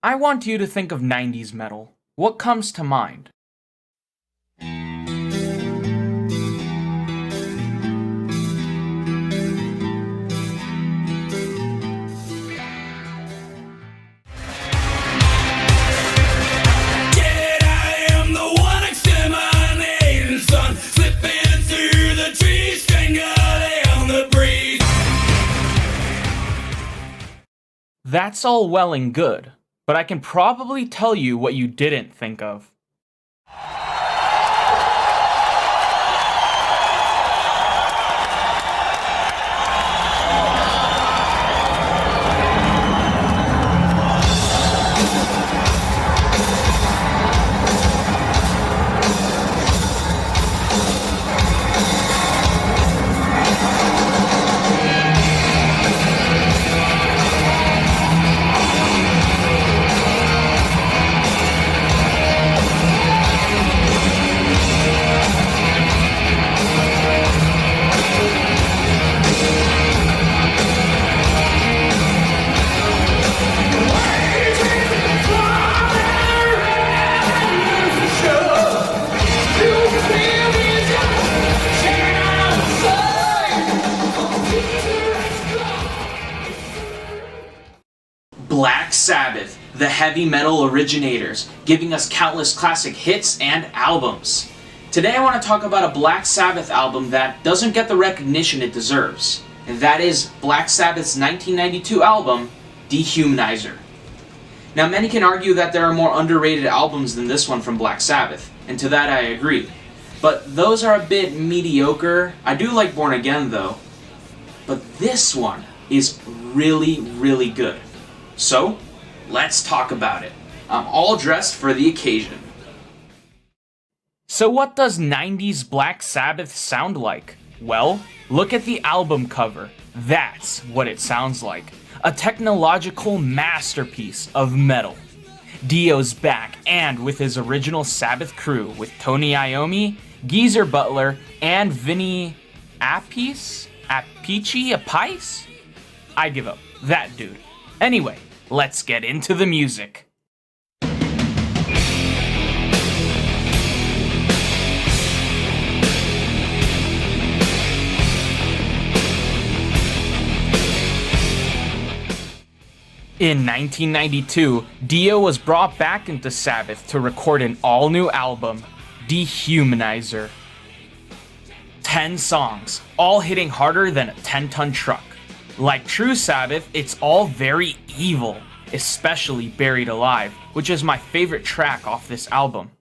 I want you to think of 90s metal. What comes to mind? That's all well and good, but I can probably tell you what you didn't think of. Black Sabbath, the heavy metal originators, giving us countless classic hits and albums. Today I want to talk about a Black Sabbath album that doesn't get the recognition it deserves, and that is Black Sabbath's 1992 album, Dehumanizer. Now many can argue that there are more underrated albums than this one from Black Sabbath, and to that I agree. But those are a bit mediocre. I do like Born Again though. But this one is really, really good. So, let's talk about it. I'm all dressed for the occasion. So what does 90s Black Sabbath sound like? Well, look at the album cover. That's what it sounds like. A technological masterpiece of metal. Dio's back, and with his original Sabbath crew with Tony Iommi, Geezer Butler, and Vinny Appice? I give up. That dude. Anyway, let's get into the music. In 1992, Dio was brought back into Sabbath to record an all-new album, Dehumanizer. 10 songs, all hitting harder than a 10-ton truck. Like true Sabbath, it's all very evil, especially Buried Alive, which is my favorite track off this album.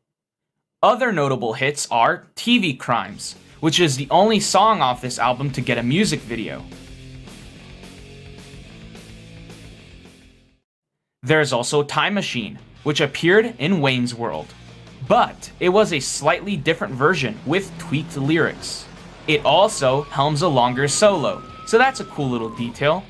Other notable hits are TV Crimes, which is the only song off this album to get a music video. There's also Time Machine, which appeared in Wayne's World, but it was a slightly different version with tweaked lyrics. It also helms a longer solo, so that's a cool little detail.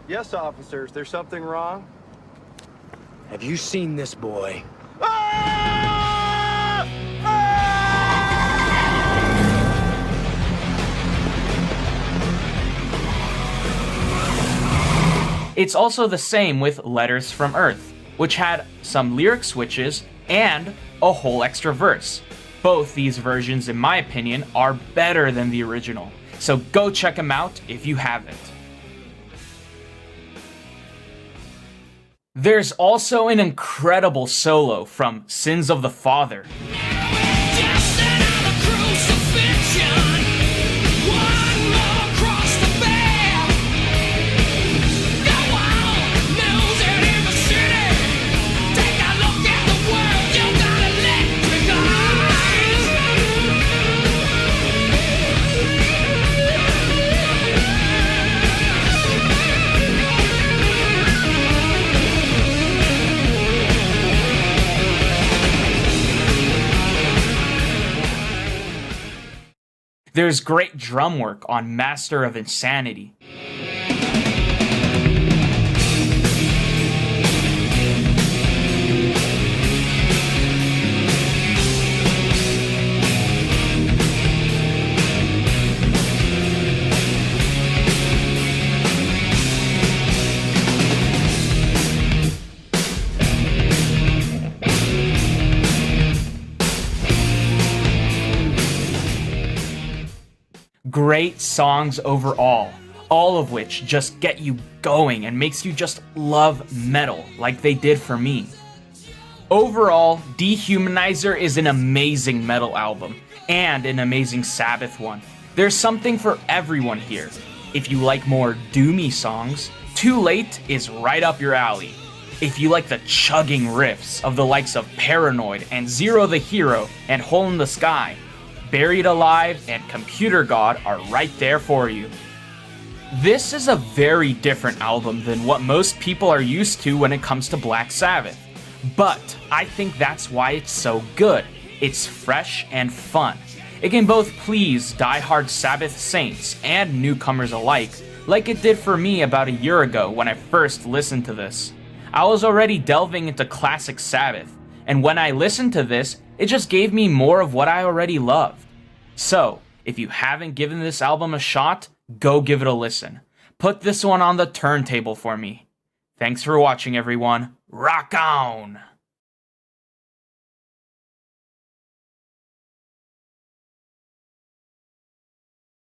Yes, officers, there's something wrong? Have you seen this boy? Ah! Ah! It's also the same with Letters from Earth, which had some lyric switches and a whole extra verse. Both these versions, in my opinion, are better than the original, so go check them out if you haven't. There's also an incredible solo from Sins of the Father. There's great drum work on Master of Insanity. Great songs overall, all of which just get you going and makes you just love metal like they did for me. Overall, Dehumanizer is an amazing metal album, and an amazing Sabbath one. There's something for everyone here. If you like more doomy songs, Too Late is right up your alley. If you like the chugging riffs of the likes of Paranoid and Zero the Hero and Hole in the Sky, Buried Alive and Computer God are right there for you. This is a very different album than what most people are used to when it comes to Black Sabbath, but I think that's why it's so good. It's fresh and fun. It can both please die-hard Sabbath saints and newcomers alike, like it did for me about a year ago when I first listened to this. I was already delving into classic Sabbath, and when I listened to this, it just gave me more of what I already loved. So, if you haven't given this album a shot, go give it a listen. Put this one on the turntable for me. Thanks for watching, everyone. Rock on!